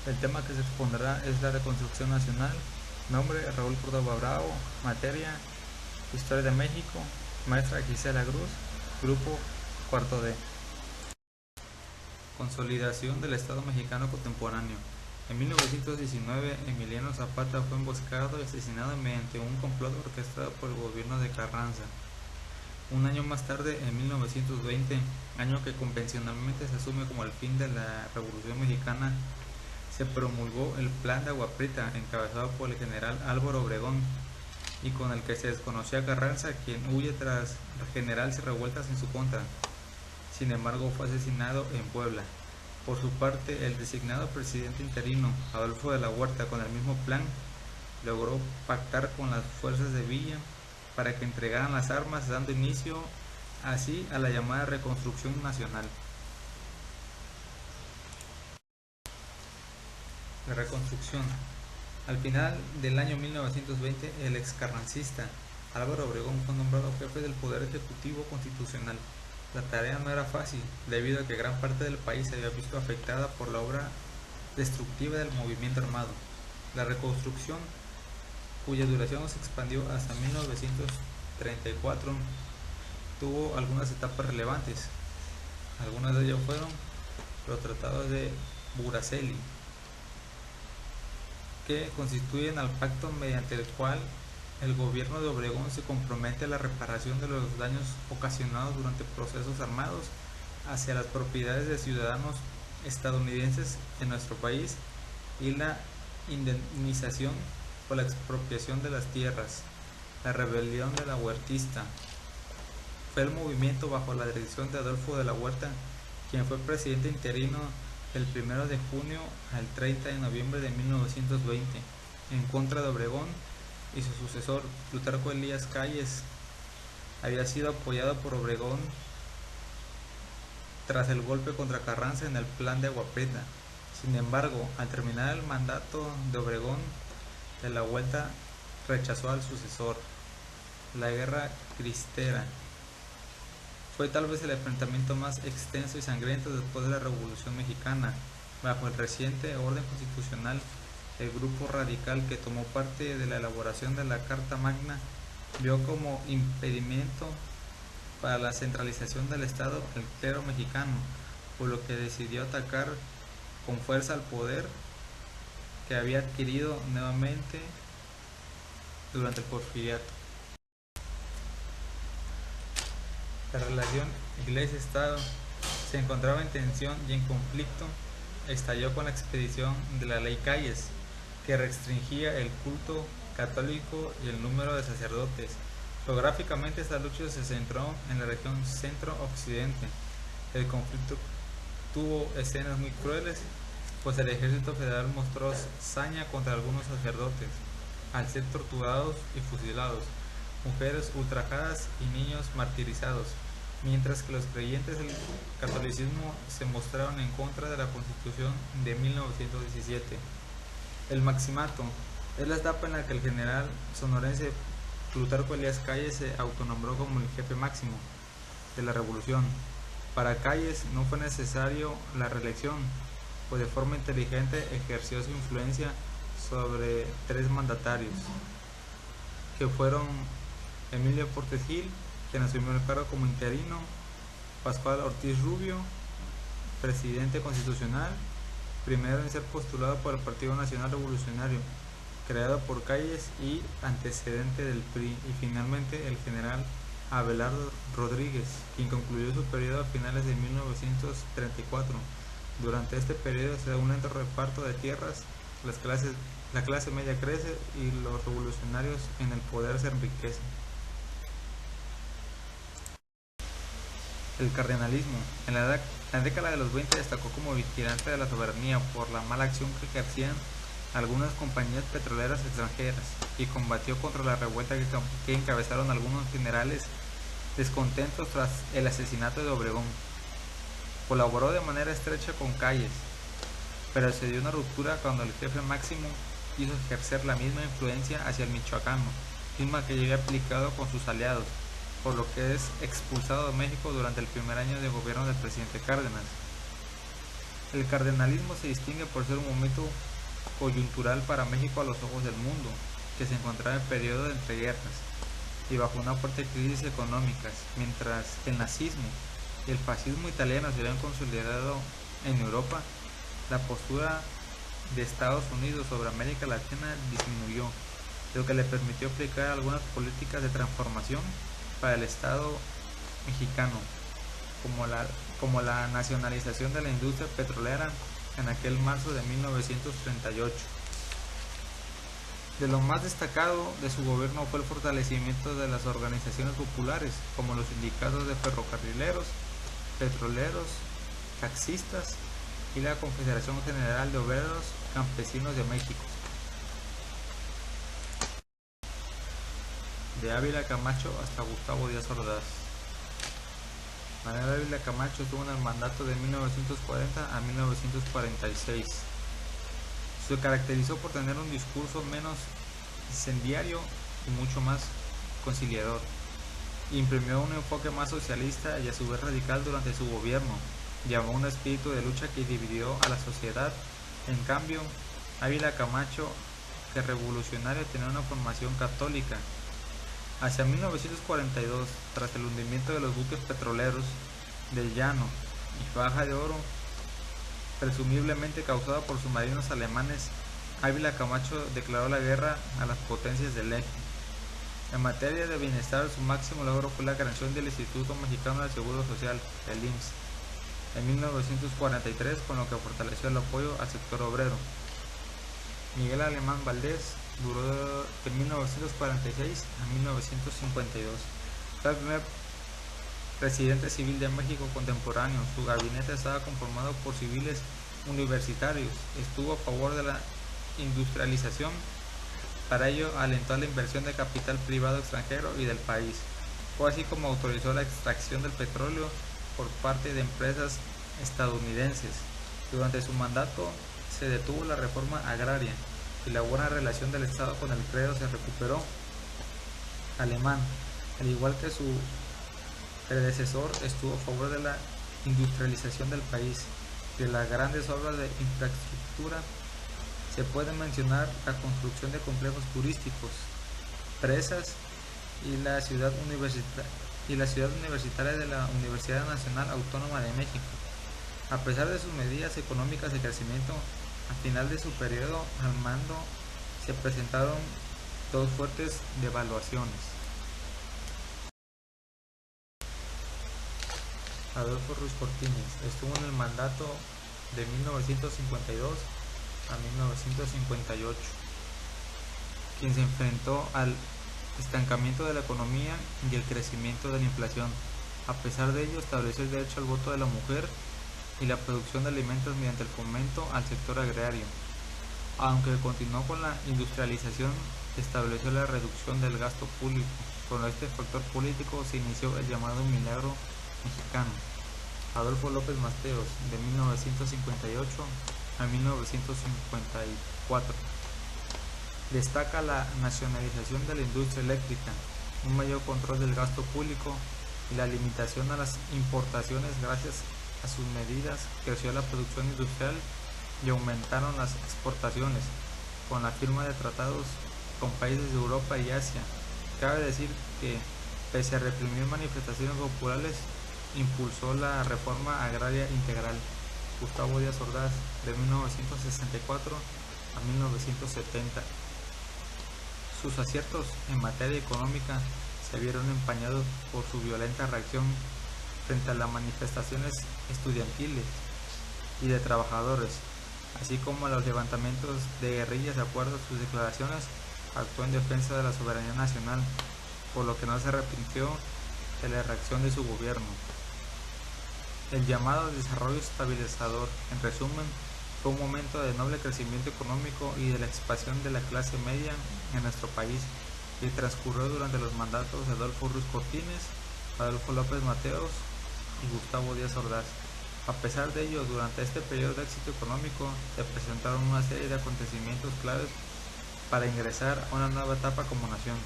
El tema que se expondrá es la reconstrucción nacional. Nombre: Raúl Córdoba Bravo. Materia: Historia de México. Maestra: Gisela Cruz. Grupo cuarto D. Consolidación del Estado mexicano contemporáneo. En 1919, Emiliano Zapata fue emboscado y asesinado mediante un complot orquestado por el gobierno de Carranza. Un año más tarde, en 1920, año que convencionalmente se asume como el fin de la Revolución Mexicana, se promulgó el Plan de Agua Prieta, encabezado por el general Álvaro Obregón, y con el que se desconocía a Carranza, quien huye tras generarse revueltas en su contra. Sin embargo, fue asesinado en Puebla. Por su parte, el designado presidente interino, Adolfo de la Huerta, con el mismo plan, logró pactar con las fuerzas de Villa para que entregaran las armas, dando inicio así a la llamada Reconstrucción Nacional. La reconstrucción. Al final del año 1920, el excarrancista Álvaro Obregón fue nombrado jefe del Poder Ejecutivo Constitucional. La tarea no era fácil, debido a que gran parte del país se había visto afectada por la obra destructiva del movimiento armado. La reconstrucción, cuya duración se expandió hasta 1934, tuvo algunas etapas relevantes. Algunas de ellas fueron los tratados de Buraseli, que constituyen al pacto mediante el cual el gobierno de Obregón se compromete a la reparación de los daños ocasionados durante procesos armados hacia las propiedades de ciudadanos estadounidenses en nuestro país y la indemnización por la expropiación de las tierras. La rebelión de la Huertista fue el movimiento bajo la dirección de Adolfo de la Huerta, quien fue presidente interino del 1 de junio al 30 de noviembre de 1920, en contra de Obregón y su sucesor, Plutarco Elías Calles. Había sido apoyado por Obregón tras el golpe contra Carranza en el Plan de Agua Prieta. Sin embargo, al terminar el mandato de Obregón, de la Huerta rechazó al sucesor. La Guerra Cristera fue tal vez el enfrentamiento más extenso y sangriento después de la Revolución Mexicana. Bajo el reciente orden constitucional, el grupo radical que tomó parte de la elaboración de la Carta Magna vio como impedimento para la centralización del Estado el clero mexicano, por lo que decidió atacar con fuerza al poder que había adquirido nuevamente durante el Porfiriato. La relación Iglesia-Estado se encontraba en tensión y en conflicto. Estalló con la expedición de la Ley Calles, que restringía el culto católico y el número de sacerdotes. Geográficamente, esta lucha se centró en la región centro-occidente. El conflicto tuvo escenas muy crueles, pues el ejército federal mostró saña contra algunos sacerdotes, al ser torturados y fusilados, mujeres ultrajadas y niños martirizados, mientras que los creyentes del catolicismo se mostraron en contra de la Constitución de 1917. El Maximato es la etapa en la que el general sonorense Plutarco Elías Calles se autonombró como el jefe máximo de la revolución. Para Calles no fue necesario la reelección, pues de forma inteligente ejerció su influencia sobre tres mandatarios, que fueron Emilio Portes Gil, quien asumió el cargo como interino; Pascual Ortiz Rubio, presidente constitucional, primero en ser postulado por el Partido Nacional Revolucionario, creado por Calles y antecedente del PRI; y finalmente el general Abelardo Rodríguez, quien concluyó su periodo a finales de 1934. Durante este periodo se da un lento reparto de tierras, la clase media crece y los revolucionarios en el poder se enriquecen. El cardenalismo. En la década de los 20 destacó como vigilante de la soberanía por la mala acción que ejercían algunas compañías petroleras extranjeras, y combatió contra la revuelta que encabezaron algunos generales descontentos tras el asesinato de Obregón. Colaboró de manera estrecha con Calles, pero se dio una ruptura cuando el jefe máximo quiso ejercer la misma influencia hacia el michoacano, misma que ya había aplicado con sus aliados, por lo que es expulsado de México durante el primer año de gobierno del presidente Cárdenas. El cardenalismo se distingue por ser un momento coyuntural para México a los ojos del mundo, que se encontraba en periodo de entreguerras y bajo una fuerte crisis económica, mientras que el nazismo y el fascismo italiano se habían consolidado en Europa. La postura de Estados Unidos sobre América Latina disminuyó, lo que le permitió aplicar algunas políticas de transformación para el Estado mexicano, como la nacionalización de la industria petrolera en aquel marzo de 1938. De lo más destacado de su gobierno fue el fortalecimiento de las organizaciones populares, como los sindicatos de ferrocarrileros, petroleros, taxistas y la Confederación General de Obreros Campesinos de México. De Ávila Camacho hasta Gustavo Díaz Ordaz. Manuel Ávila Camacho estuvo en el mandato de 1940 a 1946. Se caracterizó por tener un discurso menos incendiario y mucho más conciliador. Imprimió un enfoque más socialista y a su vez radical durante su gobierno. Llamó un espíritu de lucha que dividió a la sociedad. En cambio, Ávila Camacho, que revolucionario, tenía una formación católica. Hacia 1942, tras el hundimiento de los buques petroleros del Llano y Faja de Oro, presumiblemente causada por submarinos alemanes, Ávila Camacho declaró la guerra a las potencias del eje. En materia de bienestar, su máximo logro fue la creación del Instituto Mexicano del Seguro Social, el IMSS, en 1943, con lo que fortaleció el apoyo al sector obrero. Miguel Alemán Valdés duró de 1946 a 1952. Fue el primer presidente civil de México contemporáneo. Su gabinete estaba conformado por civiles universitarios. Estuvo a favor de la industrialización. Para ello, alentó la inversión de capital privado extranjero y del país. Fue así como autorizó la extracción del petróleo por parte de empresas estadounidenses. Durante su mandato se detuvo la reforma agraria y la buena relación del Estado con el clero se recuperó. Alemán, al igual que su predecesor, estuvo a favor de la industrialización del país. De las grandes obras de infraestructura se puede mencionar la construcción de complejos turísticos, presas y la ciudad universitaria de la Universidad Nacional Autónoma de México. A pesar de sus medidas económicas de crecimiento, al final de su periodo al mando se presentaron dos fuertes devaluaciones. Adolfo Ruiz Cortines estuvo en el mandato de 1952 a 1958, quien se enfrentó al estancamiento de la economía y el crecimiento de la inflación. A pesar de ello, estableció el derecho al voto de la mujer y la producción de alimentos mediante el fomento al sector agrario. Aunque continuó con la industrialización, estableció la reducción del gasto público. Con este factor político se inició el llamado milagro mexicano. Adolfo López Mateos, de 1958 a 1954. Destaca la nacionalización de la industria eléctrica, un mayor control del gasto público y la limitación a las importaciones. Gracias a sus medidas creció la producción industrial y aumentaron las exportaciones, con la firma de tratados con países de Europa y Asia. Cabe decir que, pese a reprimir manifestaciones populares, impulsó la reforma agraria integral. Gustavo Díaz Ordaz, de 1964 a 1970. Sus aciertos en materia económica se vieron empañados por su violenta reacción frente a las manifestaciones estudiantiles y de trabajadores, así como a los levantamientos de guerrillas. De acuerdo a sus declaraciones, actuó en defensa de la soberanía nacional, por lo que no se arrepintió de la reacción de su gobierno. El llamado desarrollo estabilizador, en resumen, fue un momento de noble crecimiento económico y de la expansión de la clase media en nuestro país, que transcurrió durante los mandatos de Adolfo Ruiz Cortines, Adolfo López Mateos y Gustavo Díaz Ordaz. A pesar de ello, durante este periodo de éxito económico se presentaron una serie de acontecimientos claves para ingresar a una nueva etapa como nación.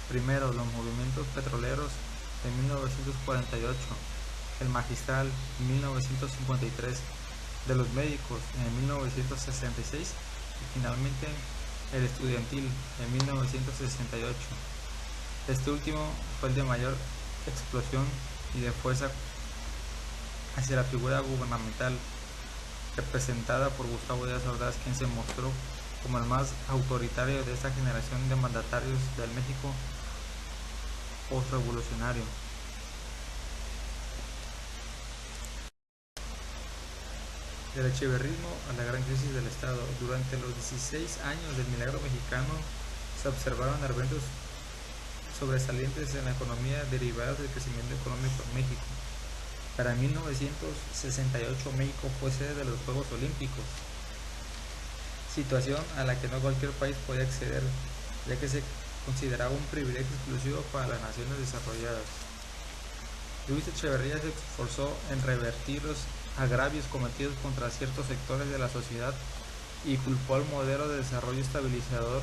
Primero, los movimientos petroleros de 1948, el Magistral 1953, de los médicos en 1966 y finalmente el estudiantil en 1968. Este último fue el de mayor explosión y de fuerza hacia la figura gubernamental, representada por Gustavo Díaz Ordaz, quien se mostró como el más autoritario de esta generación de mandatarios del México postrevolucionario. Del echeverrismo a la gran crisis del Estado. Durante los 16 años del milagro mexicano se observaron eventos sobresalientes en la economía derivados del crecimiento económico en México. Para 1968 México fue sede de los Juegos Olímpicos, situación a la que no cualquier país podía acceder, ya que se consideraba un privilegio exclusivo para las naciones desarrolladas. Luis Echeverría se esforzó en revertir los agravios cometidos contra ciertos sectores de la sociedad y culpó al modelo de desarrollo estabilizador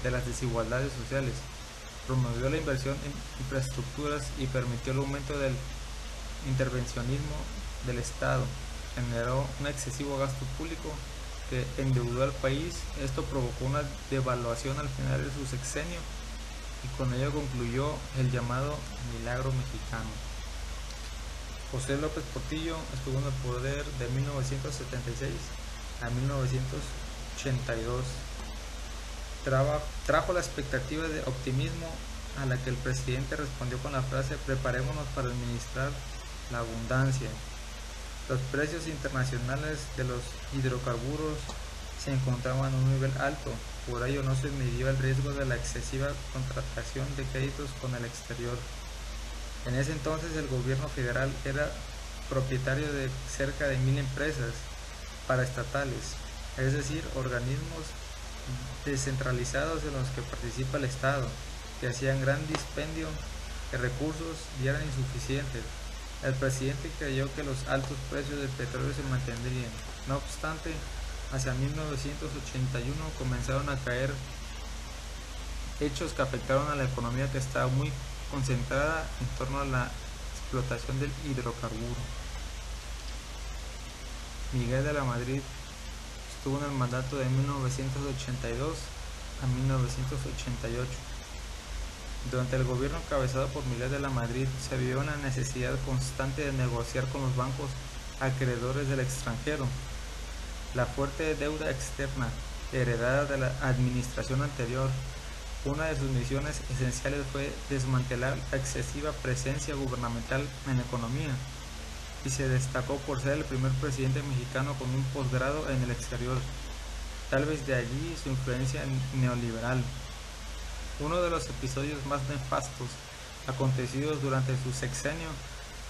de las desigualdades sociales. Promovió la inversión en infraestructuras y permitió el aumento del intervencionismo del Estado. Generó un excesivo gasto público que endeudó al país. Esto provocó una devaluación al final de su sexenio y con ello concluyó el llamado milagro mexicano. José López Portillo estuvo en el poder de 1976 a 1982. Trajo la expectativa de optimismo a la que el presidente respondió con la frase "preparémonos para administrar la abundancia". Los precios internacionales de los hidrocarburos se encontraban en un nivel alto, por ello no se midió el riesgo de la excesiva contratación de créditos con el exterior. En ese entonces el gobierno federal era propietario de cerca de 1000 empresas paraestatales, es decir, organismos descentralizados en los que participa el Estado, que hacían gran dispendio de recursos y eran insuficientes. El presidente creyó que los altos precios del petróleo se mantendrían. No obstante, hacia 1981 comenzaron a caer hechos que afectaron a la economía, que estaba muy concentrada en torno a la explotación del hidrocarburo. Miguel de la Madrid estuvo en el mandato de 1982 a 1988. Durante el gobierno encabezado por Miguel de la Madrid se vio una necesidad constante de negociar con los bancos acreedores del extranjero. La fuerte deuda externa heredada de la administración anterior. Una de sus misiones esenciales fue desmantelar la excesiva presencia gubernamental en la economía, y se destacó por ser el primer presidente mexicano con un posgrado en el exterior, tal vez de allí su influencia neoliberal. Uno de los episodios más nefastos acontecidos durante su sexenio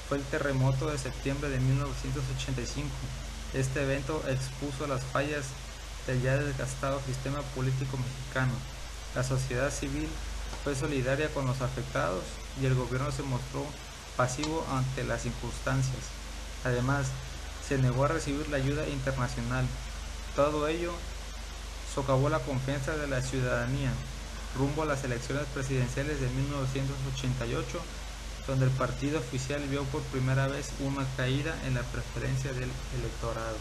fue el terremoto de septiembre de 1985. Este evento expuso las fallas del ya desgastado sistema político mexicano. La sociedad civil fue solidaria con los afectados y el gobierno se mostró pasivo ante las circunstancias. Además, se negó a recibir la ayuda internacional. Todo ello socavó la confianza de la ciudadanía rumbo a las elecciones presidenciales de 1988, donde el partido oficial vio por primera vez una caída en la preferencia del electorado.